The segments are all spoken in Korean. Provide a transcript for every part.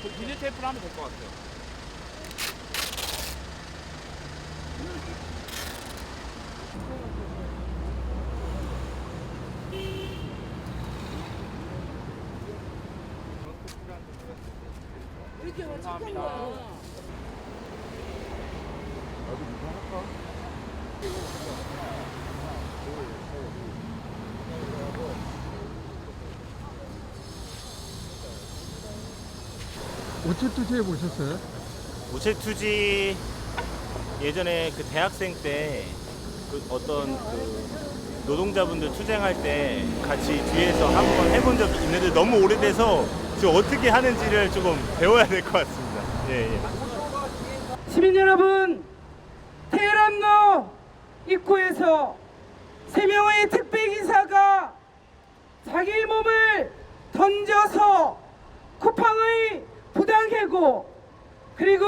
그 비닐 테이프를 하면 될 것 같아요. 이렇게 착한 감사합니다. 거야. 우체투지해 보셨어요? 우체투지 예전에 그 대학생 때 그 어떤 그 노동자분들 투쟁할 때 같이 뒤에서 한번 해본 적이 있는데 너무 오래돼서 지금 어떻게 하는지를 조금 배워야 될 것 같습니다. 예, 예. 시민 여러분, 테헤란로 입구에서 3명의 택배기사가 자기 몸을 던져서 쿠팡의 부당해고 그리고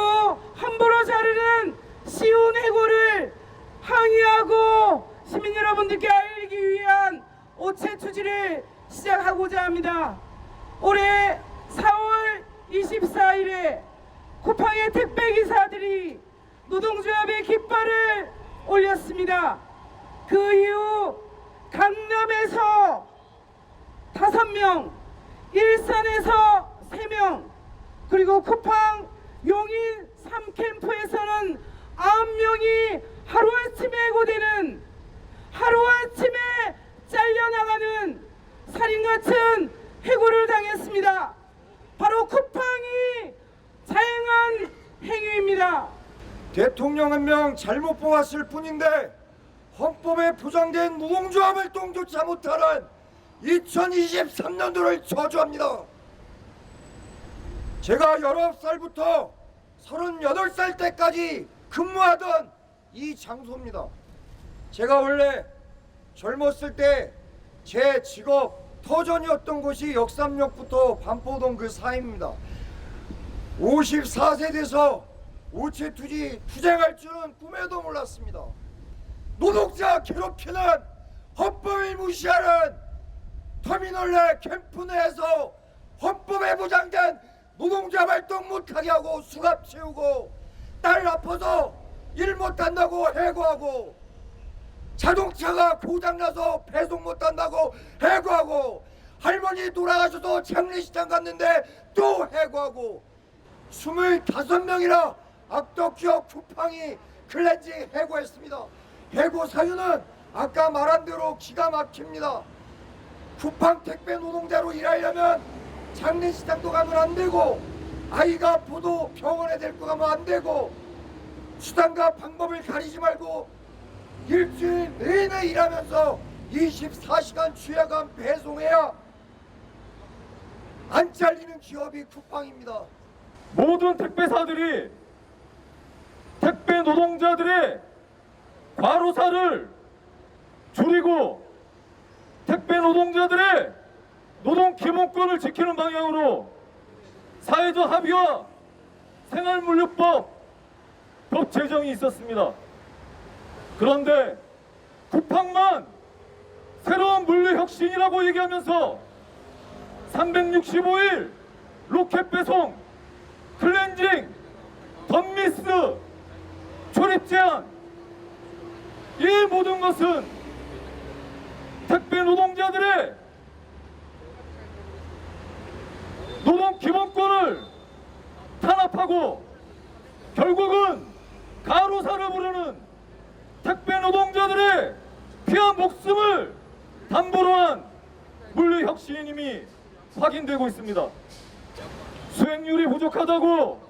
함부로 자르는 쉬운 해고를 항의하고 시민 여러분들께 알리기 위한 우체투지를 시작하고자 합니다. 올해 4월 24일에 쿠팡의 택배기사들이 노동조합의 깃발을 올렸습니다. 그 이후 강남에서 5명, 일산에서 3명, 그리고 쿠팡 용인 3캠프에서는 9명이 하루아침에 해고되는, 하루아침에 잘려나가는 살인같은 해고를 당했습니다. 바로 쿠팡이 자행한 행위입니다. 대통령 한 명 잘못 뽑았을 뿐인데 헌법에 보장된 노동조합 활동조차 못하는 2023년도를 저주합니다. 제가 19살부터 38살 때까지 근무하던 이 장소입니다. 제가 원래 젊었을 때 제 직업 터전이었던 곳이 역삼역부터 반포동 그 사이입니다. 54세 돼서 우체투지 투쟁할 줄은 꿈에도 몰랐습니다. 노동자 괴롭히는, 헌법을 무시하는 터미널 내 캠프 내에서 헌법에 보장된 노동자 활동 못하게 하고 수갑 채우고, 딸 아파서 일 못한다고 해고하고, 자동차가 고장나서 배송 못한다고 해고하고, 할머니 돌아가셔서 장례식장 갔는데 또 해고하고, 25명이나 악덕기업 쿠팡이 클렌징 해고했습니다. 해고 사유는 아까 말한 대로 기가 막힙니다. 쿠팡 택배 노동자로 일하려면 장례식장도 가면 안 되고, 아이가 아파도 병원에 데리고 가면 안 되고, 수단과 방법을 가리지 말고 일주일 내내 일하면서 24시간 주야간 배송해야 안 잘리는 기업이 쿠팡입니다. 모든 택배사들이 택배 노동자들의 과로사를 줄이고 택배 노동자들의 노동 기본권을 지키는 방향으로 사회적 합의와 생활물류법 법 제정이 있었습니다. 그런데 쿠팡만 새로운 물류혁신이라고 얘기하면서 365일 로켓 배송, 클렌징, 덤미스, 조립 제한, 이 모든 것은 택배 노동자들의 노동 기본권을 탄압하고 결국은 가로사를 부르는 택배 노동자들의 피와 목숨을 담보로 한 물류혁신임이 확인되고 있습니다. 수행률이 부족하다고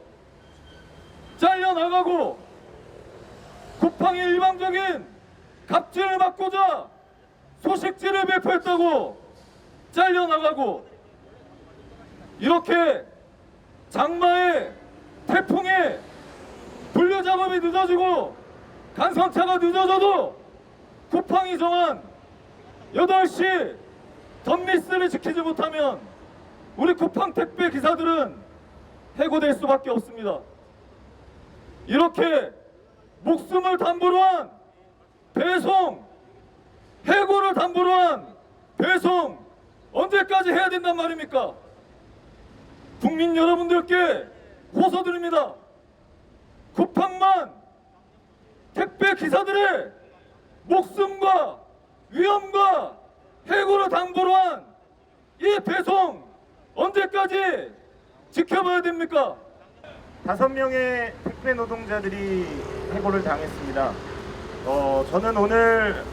잘려나가고 쿠팡이 일방적인 갑질을 막고자 소식지를 배포했다고 잘려나가고, 이렇게 장마에 태풍에 분류 작업이 늦어지고 간선차가 늦어져도 쿠팡이 정한 8시 덤미스를 지키지 못하면 우리 쿠팡 택배 기사들은 해고될 수밖에 없습니다. 이렇게 목숨을 담보로 한 배송, 해고를 담보로 한 배송 언제까지 해야 된단 말입니까? 국민 여러분들께 호소드립니다. 쿠팡만 택배 기사들의 목숨과 위험과 해고를 담보로 한 이 배송 언제까지 지켜봐야 됩니까? 5명의 택배 노동자들이 해고를 당했습니다. 저는 오늘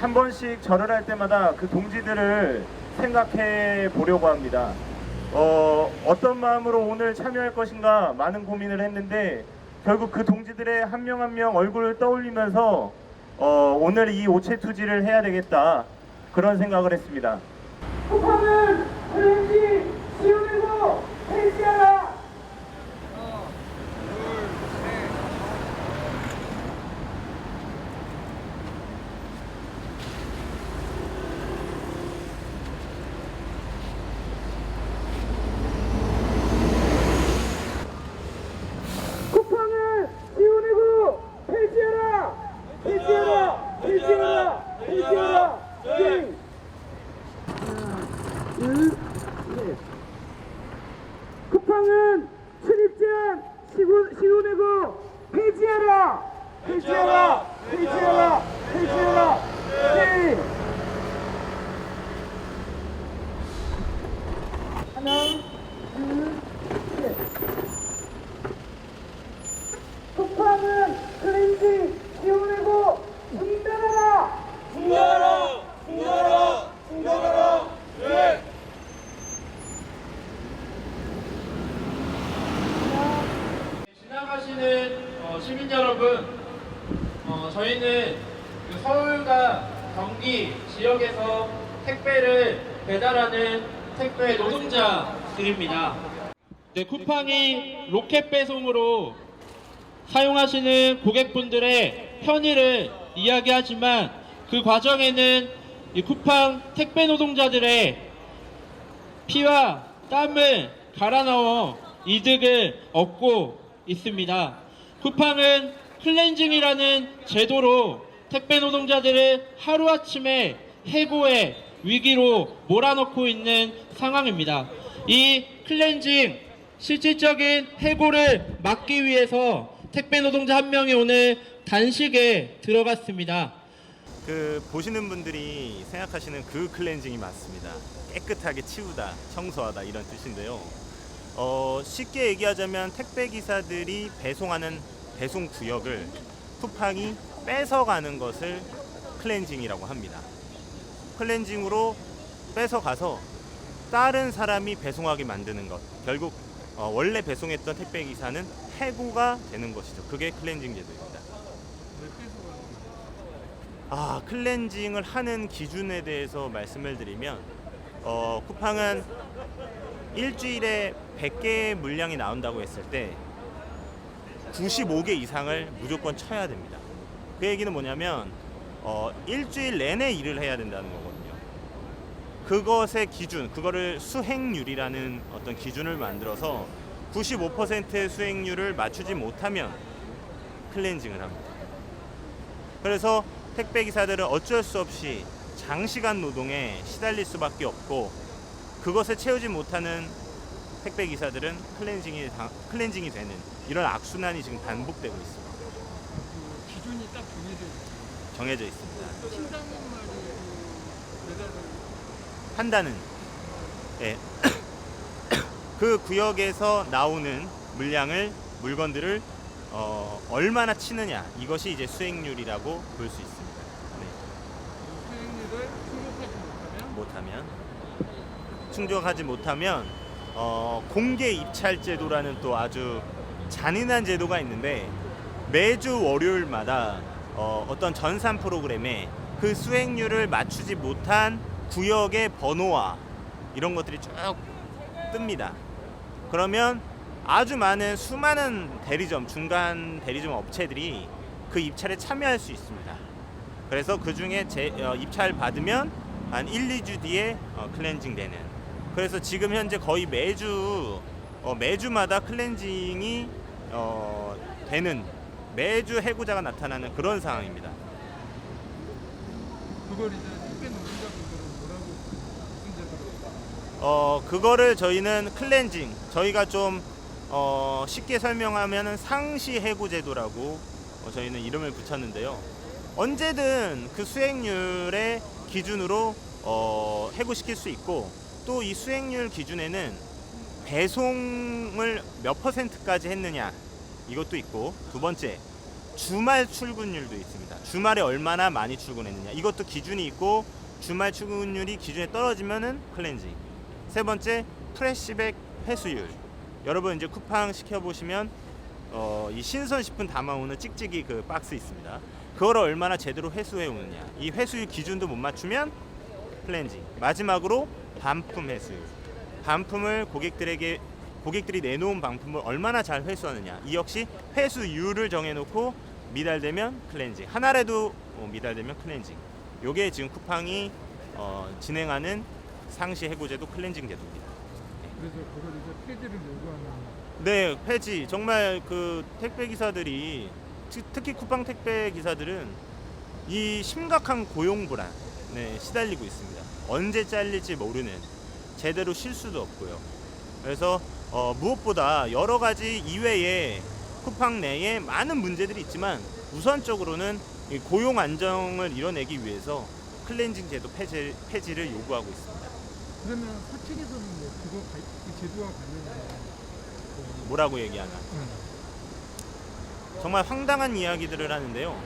한 번씩 절을 할 때마다 그 동지들을 생각해 보려고 합니다. 어떤 마음으로 오늘 참여할 것인가 많은 고민을 했는데 결국 그 동지들의 한 명 한 명 얼굴을 떠올리면서 오늘 이 오체 투지를 해야 되겠다 그런 생각을 했습니다. 쿠팡은 클렌징 지원하고 폐지하라. 쿠팡을 지원하고 폐지하라. 폐지하라. 폐지하라. 폐지하라. 네. 쿠팡은 출입제한 시운내고 폐지하라. 폐지하라. 폐지하라. 폐지하라. 네. 하나, 둘, 셋. 쿠팡은 클렌징 시운내고 중단하라. 중단하라. 중단하라. 중단하라. 네. 지나가시는 시민 여러분, 저희는 그 서울과 경기 지역에서 택배를 배달하는 택배 노동자들입니다. 네, 쿠팡이 로켓 배송으로 사용하시는 고객분들의 편의를 이야기하지만 그 과정에는 이 쿠팡 택배 노동자들의 피와 땀을 갈아 넣어 이득을 얻고 있습니다. 쿠팡은 클렌징이라는 제도로 택배 노동자들을 하루아침에 해고의 위기로 몰아넣고 있는 상황입니다. 이 클렌징 실질적인 해고를 막기 위해서 택배 노동자 한 명이 오늘 단식에 들어갔습니다. 보시는 분들이 생각하시는 그 클렌징이 맞습니다. 깨끗하게 치우다, 청소하다 이런 뜻인데요. 쉽게 얘기하자면 택배 기사들이 배송하는 배송 구역을 쿠팡이 뺏어가는 것을 클렌징이라고 합니다. 클렌징으로 뺏어가서 다른 사람이 배송하게 만드는 것, 결국 원래 배송했던 택배 기사는 해고가 되는 것이죠. 그게 클렌징 제도입니다. 클렌징을 하는 기준에 대해서 말씀을 드리면 쿠팡은 일주일에 100개의 물량이 나온다고 했을 때 95개 이상을 무조건 쳐야 됩니다. 그 얘기는 뭐냐면 일주일 내내 일을 해야 된다는 거거든요. 그것의 기준, 그거를 수행률이라는 어떤 기준을 만들어서 95%의 수행률을 맞추지 못하면 클렌징을 합니다. 그래서 택배 기사들은 어쩔 수 없이 장시간 노동에 시달릴 수밖에 없고 그것을 채우지 못하는 택배 기사들은 클렌징이 되는 이런 악순환이 지금 반복되고 있습니다. 기준이 딱 정해져 있습니다. 신당만이 배달을 한다는 그 구역에서 나오는 물건들을 얼마나 치느냐 이것이 이제 수행률이라고 볼 수 있습니다. 수행률을 충족하지 못하면 공개 입찰 제도라는 또 아주 잔인한 제도가 있는데 매주 월요일마다 어떤 전산 프로그램에 그 수행률을 맞추지 못한 구역의 번호와 이런 것들이 쭉 뜹니다. 그러면 아주 많은 수많은 대리점, 중간 대리점 업체들이 그 입찰에 참여할 수 있습니다. 그래서 그 중에 입찰 받으면 한 1-2주 뒤에 클렌징 되는. 그래서 지금 현재 거의 매주마다 클렌징이 되는, 매주 해고자가 나타나는 그런 상황입니다. 그걸 이제 택배 노동자분들은 뭐라고 무슨 제도로 그거를 저희는 클렌징, 저희가 좀 쉽게 설명하면 상시 해고 제도라고 저희는 이름을 붙였는데요. 언제든 그 수익률의 기준으로 해고시킬 수 있고, 또 이 수익률 기준에는 배송을 몇 %까지 했느냐 이것도 있고, 두 번째 주말 출근율도 있습니다. 주말에 얼마나 많이 출근했느냐 이것도 기준이 있고, 주말 출근율이 기준에 떨어지면은 클렌징. 세 번째 프레시백 회수율. 여러분 이제 쿠팡 시켜보시면 이 신선식품 담아오는 찍찍이 그 박스 있습니다. 그걸 얼마나 제대로 회수해 오느냐, 이 회수율 기준도 못 맞추면 클렌징. 마지막으로 반품 회수율. 반품을 고객들이 내놓은 반품을 얼마나 잘 회수하느냐, 이 역시 회수율을 정해놓고 미달되면 클렌징, 하나라도 미달되면 클렌징. 요게 지금 쿠팡이 진행하는 상시 해고제도 클렌징 제도입니다. 그래서 그걸 이제 폐지를 요구하는. 네, 폐지. 정말 그 택배 기사들이, 특히 쿠팡 택배 기사들은 이 심각한 고용 불안에 시달리고 있습니다. 언제 잘릴지 모르는, 제대로 쉴 수도 없고요. 그래서 무엇보다 여러 가지 이외에 쿠팡 내에 많은 문제들이 있지만 우선적으로는 이 고용 안정을 이뤄내기 위해서 클렌징 제도 폐지를 요구하고 있습니다. 그러면 사측에서는 뭐 그 제도와 관련해서 뭐라고 얘기하나? 정말 황당한 이야기들을 하는데요.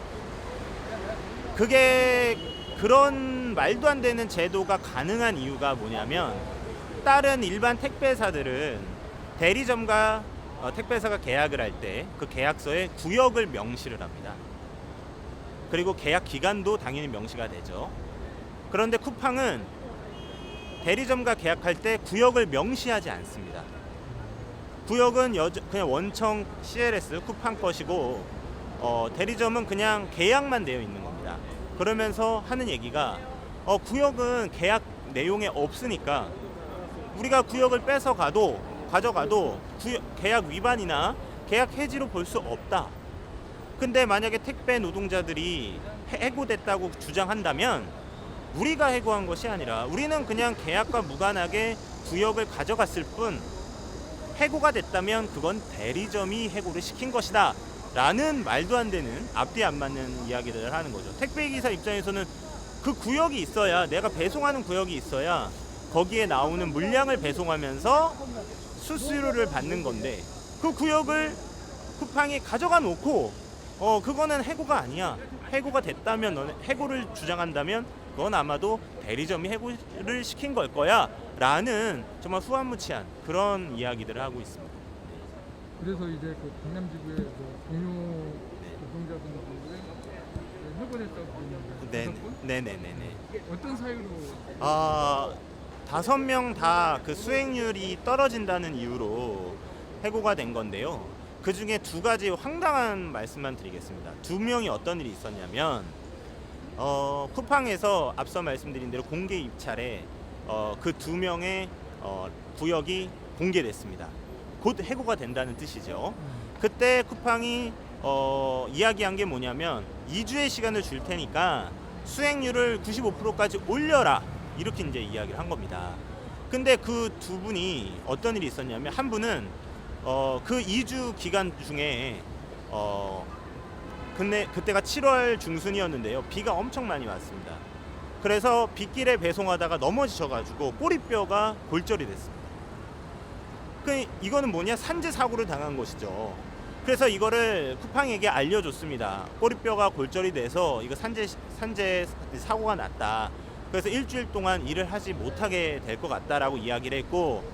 그게 그런 말도 안 되는 제도가 가능한 이유가 뭐냐면, 다른 일반 택배사들은 대리점과 택배사가 계약을 할 때 그 계약서에 구역을 명시를 합니다. 그리고 계약 기간도 당연히 명시가 되죠. 그런데 쿠팡은 대리점과 계약할 때 구역을 명시하지 않습니다. 구역은 그냥 원청 CLS 쿠팡 것이고, 대리점은 그냥 계약만 되어 있는 겁니다. 그러면서 하는 얘기가 구역은 계약 내용에 없으니까 우리가 구역을 가져가도 계약 위반이나 계약 해지로 볼 수 없다. 근데 만약에 택배 노동자들이 해고됐다고 주장한다면 우리가 해고한 것이 아니라 우리는 그냥 계약과 무관하게 구역을 가져갔을 뿐, 해고가 됐다면 그건 대리점이 해고를 시킨 것이다 라는 말도 안 되는, 앞뒤 안 맞는 이야기를 하는 거죠. 택배기사 입장에서는 그 구역이 있어야, 내가 배송하는 구역이 있어야 거기에 나오는 물량을 배송하면서 수수료를 받는 건데, 그 구역을 쿠팡이 가져가 놓고 그거는 해고가 아니야, 해고가 됐다면, 너네 해고를 주장한다면 그건 아마도 대리점이 해고를 시킨 걸 거야 라는 정말 후한무치한 그런 이야기들을 하고 있습니다. 그래서 이제 그 강남지구의 그 동료 노동자분들을 해고했다고 보는데 네네네네. 어떤 사유로? 5명 다 그 수익률이 떨어진다는 이유로 해고가 된 건데요. 그 중에 2가지 황당한 말씀만 드리겠습니다. 2명이 어떤 일이 있었냐면, 쿠팡에서 앞서 말씀드린 대로 공개 입찰에 그 2명의 구역이 공개됐습니다. 곧 해고가 된다는 뜻이죠. 그때 쿠팡이 이야기한 게 뭐냐면, 2주의 시간을 줄 테니까 수익률을 95%까지 올려라, 이렇게 이제 이야기를 한 겁니다. 근데 그 2분이 어떤 일이 있었냐면, 한 분은 그 2주 기간 중에 근데 그때가 7월 중순이었는데요. 비가 엄청 많이 왔습니다. 그래서 빗길에 배송하다가 넘어지셔가지고 꼬리뼈가 골절이 됐습니다. 이거는 뭐냐? 산재 사고를 당한 것이죠. 그래서 이거를 쿠팡에게 알려줬습니다. 꼬리뼈가 골절이 돼서 이거 산재 사고가 났다. 그래서 일주일 동안 일을 하지 못하게 될 것 같다라고 이야기를 했고,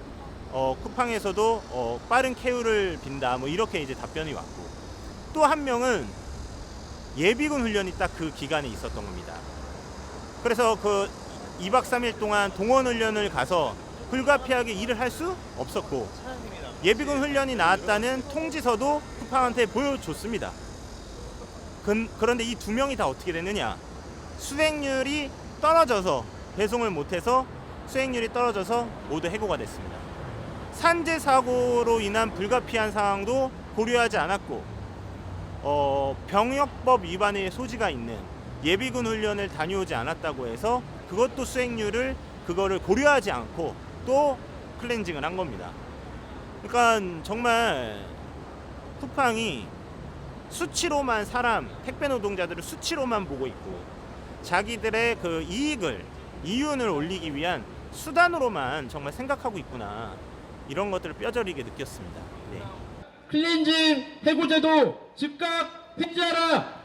쿠팡에서도 빠른 쾌유를 빈다, 뭐 이렇게 이제 답변이 왔고, 또 한 명은 예비군 훈련이 딱 그 기간에 있었던 겁니다. 그래서 그 2박 3일 동안 동원 훈련을 가서 불가피하게 일을 할 수 없었고, 예비군 훈련이 나왔다는 통지서도 쿠팡한테 보여줬습니다. 그런데 이 2명이 다 어떻게 됐느냐? 수익률이 떨어져서, 배송을 못해서 수익률이 떨어져서 모두 해고가 됐습니다. 산재 사고로 인한 불가피한 상황도 고려하지 않았고, 병역법 위반의 소지가 있는 예비군 훈련을 다녀오지 않았다고 해서 그것도 수익률을 그거를 고려하지 않고 또 클렌징을 한 겁니다. 그러니까 정말 쿠팡이 수치로만 택배 노동자들을 수치로만 보고 있고 자기들의 그 이윤을 올리기 위한 수단으로만 정말 생각하고 있구나, 이런 것들을 뼈저리게 느꼈습니다. 네. 클렌징 해고제도 즉각 폐지하라!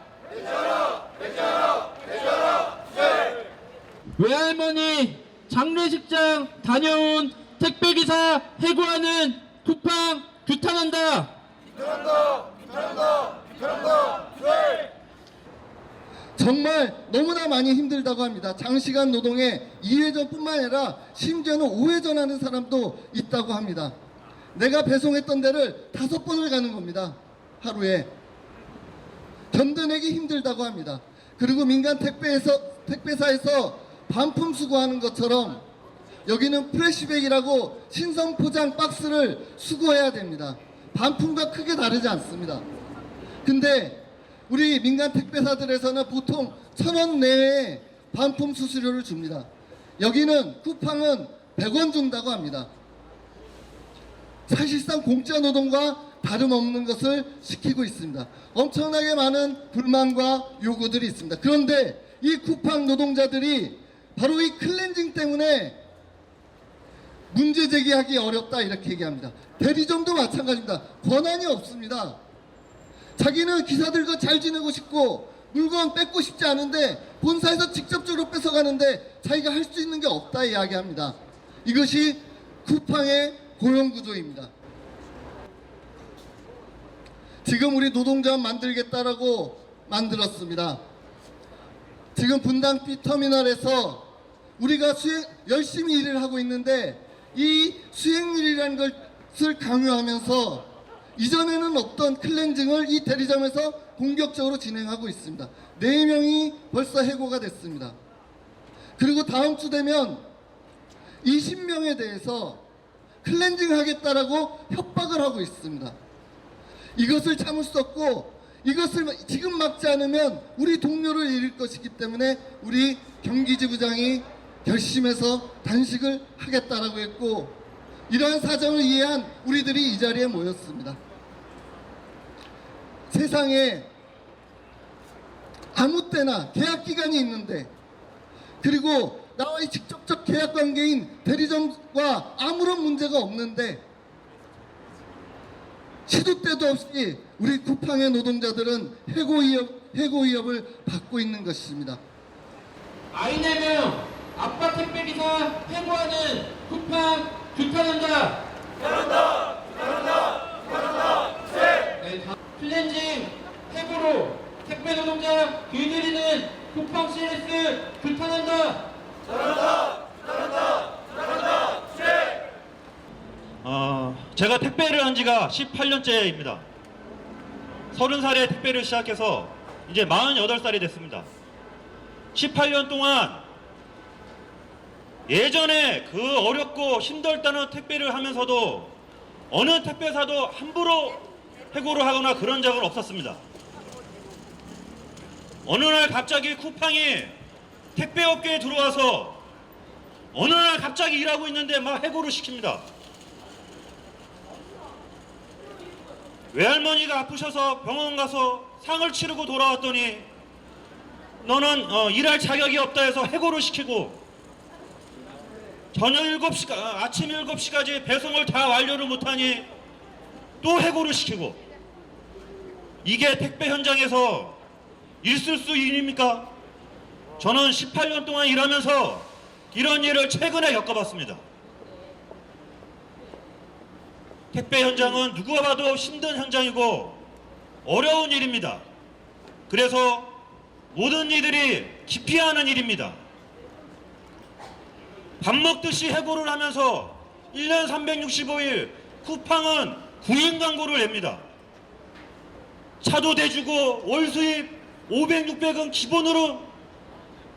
외할머니 장례식장 다녀온 택배기사 해고하는 쿠팡 규탄한다! 정말 너무나 많이 힘들다고 합니다. 장시간 노동에 2회전뿐만 아니라 심지어는 5회전 하는 사람도 있다고 합니다. 내가 배송했던 데를 5번을 가는 겁니다. 하루에. 견뎌내기 힘들다고 합니다. 그리고 민간 택배사에서 반품 수거하는 것처럼 여기는 프레시백이라고 신선 포장 박스를 수거해야 됩니다. 반품과 크게 다르지 않습니다. 근데 우리 민간 택배사들에서는 보통 1,000원 내에 반품 수수료를 줍니다. 여기는 쿠팡은 100원 준다고 합니다. 사실상 공짜 노동과 다름없는 것을 시키고 있습니다. 엄청나게 많은 불만과 요구들이 있습니다. 그런데 이 쿠팡 노동자들이 바로 이 클렌징 때문에 문제 제기하기 어렵다 이렇게 얘기합니다. 대리점도 마찬가지입니다. 권한이 없습니다. 자기는 기사들과 잘 지내고 싶고 물건 뺏고 싶지 않은데 본사에서 직접적으로 뺏어가는데 자기가 할 수 있는 게 없다 이야기합니다. 이것이 쿠팡의 고용구조입니다. 지금 우리 노동자원 만들겠다라고 만들었습니다. 지금 분당 B터미널에서 우리가 열심히 일을 하고 있는데 이 수행률이라는 것을 강요하면서 이전에는 없던 클렌징을 이 대리점에서 공격적으로 진행하고 있습니다. 4명이 벌써 해고가 됐습니다. 그리고 다음 주 되면 20명에 대해서 클렌징 하겠다라고 협박을 하고 있습니다. 이것을 참을 수 없고 이것을 지금 막지 않으면 우리 동료를 잃을 것이기 때문에 우리 경기지부장이 결심해서 단식을 하겠다라고 했고, 이러한 사정을 이해한 우리들이 이 자리에 모였습니다. 세상에 아무 때나 계약 기간이 있는데, 그리고 나와의 직접적 계약 관계인 대리점과 아무런 문제가 없는데 시도 때도 없이 우리 쿠팡의 노동자들은 해고 위협을 받고 있는 것입니다. 아이 4명 아빠 택배기사 해고하는 쿠팡 규탄한다! 네, 클렌징 해고로 택배 노동자 길들이는 쿠팡 CS 규탄한다! 제가 택배를 한 지가 18년째입니다. 30살에 택배를 시작해서 이제 48살이 됐습니다. 18년 동안 예전에 그 어렵고 힘들다는 택배를 하면서도 어느 택배사도 함부로 해고를 하거나 그런 적은 없었습니다. 어느 날 갑자기 쿠팡이 택배업계에 들어와서 어느 날 갑자기 일하고 있는데 막 해고를 시킵니다. 외할머니가 아프셔서 병원 가서 상을 치르고 돌아왔더니 너는 일할 자격이 없다 해서 해고를 시키고, 저녁 7시, 아침 7시까지 배송을 다 완료를 못하니 또 해고를 시키고, 이게 택배 현장에서 있을 수 일입니까? 저는 18년 동안 일하면서 이런 일을 최근에 겪어봤습니다. 택배 현장은 누가 봐도 힘든 현장이고 어려운 일입니다. 그래서 모든 이들이 기피하는 일입니다. 밥 먹듯이 해고를 하면서 1년 365일 쿠팡은 구인 광고를 냅니다. 차도 대주고 월 수입 500, 600은 기본으로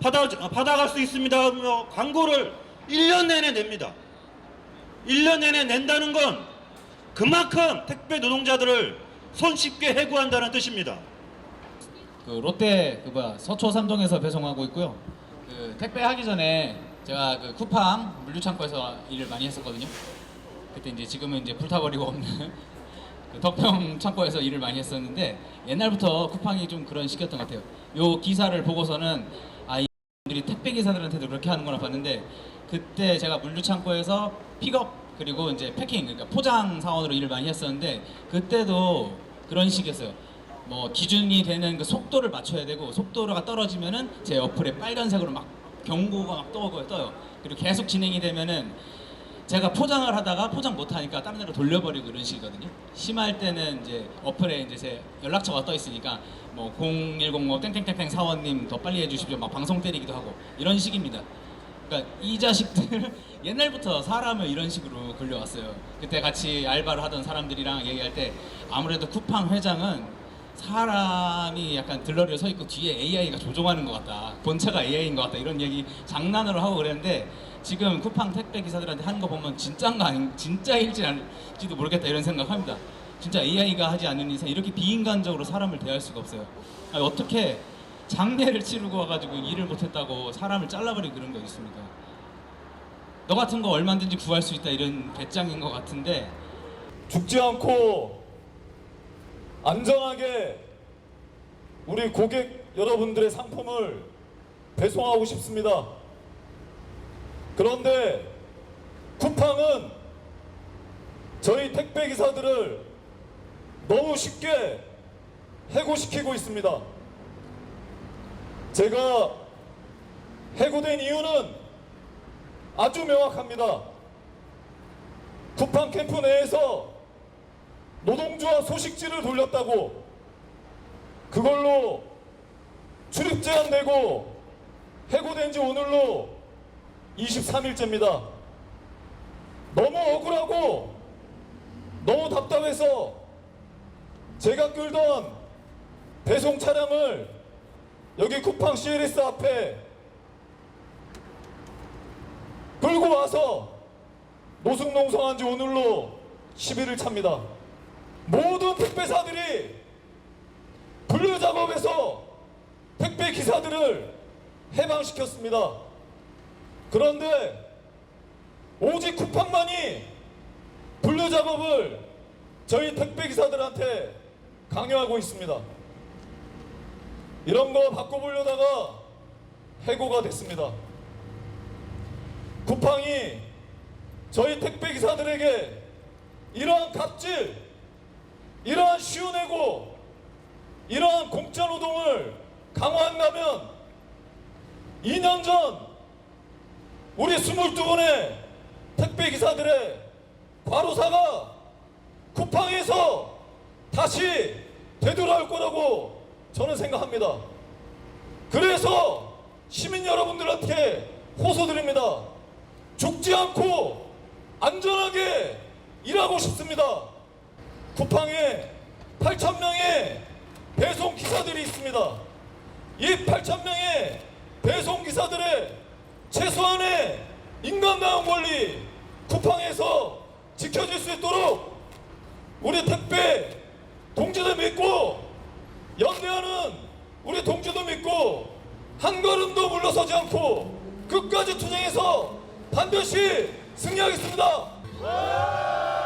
받아갈 수 있습니다 하며 광고를 1년 내내 냅니다. 1년 내내 낸다는 건 그만큼 택배 노동자들을 손쉽게 해고한다는 뜻입니다. 롯데 서초 3동에서 배송하고 있고요. 택배 하기 전에 제가 그 쿠팡 물류창고에서 일을 많이 했었거든요. 그때 이제 지금은 이제 불타버리고 없는 그 덕평 창고에서 일을 많이 했었는데 옛날부터 쿠팡이 좀 그런 식이었던 것 같아요. 요 기사를 보고서는 아, 이들이 택배 기사들한테도 그렇게 하는구나 봤는데 그때 제가 물류창고에서 픽업 그리고 이제 패킹 그러니까 포장 사원으로 일을 많이 했었는데 그때도 그런 식이었어요. 뭐 기준이 되는 그 속도를 맞춰야 되고 속도가 떨어지면은 제 어플에 빨간색으로 막 경고가 막 떠요. 그리고 계속 진행이 되면은 제가 포장을 하다가 포장 못 하니까 다른 데로 돌려버리고 이런 식이거든요. 심할 때는 이제 어플에 이제 제 연락처가 떠 있으니까 뭐 0105 땡땡땡땡 사원님 더 빨리 해주십시오. 막 방송 때리기도 하고 이런 식입니다. 그러니까 이 자식들 옛날부터 사람을 이런 식으로 걸려왔어요. 그때 같이 알바를 하던 사람들이랑 얘기할 때 아무래도 쿠팡 회장은 사람이 약간 들러리에 서 있고 뒤에 AI가 조종하는 것 같다. 본체가 AI인 것 같다. 이런 얘기 장난으로 하고 그랬는데 지금 쿠팡 택배 기사들한테 하는 거 보면 진짜인가 아닌 진짜일지 아닐지도 모르겠다 이런 생각합니다. 진짜 AI가 하지 않는 이상 이렇게 비인간적으로 사람을 대할 수가 없어요. 아니, 어떻게 장례를 치르고 와가지고 일을 못했다고 사람을 잘라버리고 그런 거 있습니까? 너 같은 거 얼마든지 구할 수 있다 이런 배짱인 것 같은데 죽지 않고 안전하게 우리 고객 여러분들의 상품을 배송하고 싶습니다. 그런데 쿠팡은 저희 택배 기사들을 너무 쉽게 해고시키고 있습니다. 제가 해고된 이유는 아주 명확합니다. 쿠팡 캠프 내에서 노동조합 소식지를 돌렸다고 그걸로 출입 제한 내고 해고된 지 오늘로 23일째입니다. 너무 억울하고 너무 답답해서 제가 끌던 배송 차량을 여기 쿠팡 CLS 앞에 끌고 와서 노숙 농성한 지 오늘로 10일을 찹니다. 모든 택배사들이 분류 작업에서 택배 기사들을 해방시켰습니다. 그런데 오직 쿠팡만이 분류 작업을 저희 택배 기사들한테 강요하고 있습니다. 이런 거 바꿔보려다가 해고가 됐습니다. 쿠팡이 저희 택배 기사들에게 이러한 갑질, 이러한 쉬워내고 이러한 공짜 노동을 강화한다면 2년 전 우리 22분의 택배 기사들의 과로사가 쿠팡에서 다시 되돌아올 거라고 저는 생각합니다. 그래서 시민 여러분들한테 호소드립니다. 죽지 않고 안전하게 일하고 싶습니다. 쿠팡에 8,000명의 배송 기사들이 있습니다. 이 8,000명의 배송 기사들의 최소한의 인간다운 권리 쿠팡에서 지켜질 수 있도록 우리 택배 동지들 믿고 연대하는 우리 동지도 믿고 한 걸음도 물러서지 않고 끝까지 투쟁해서 반드시 승리하겠습니다.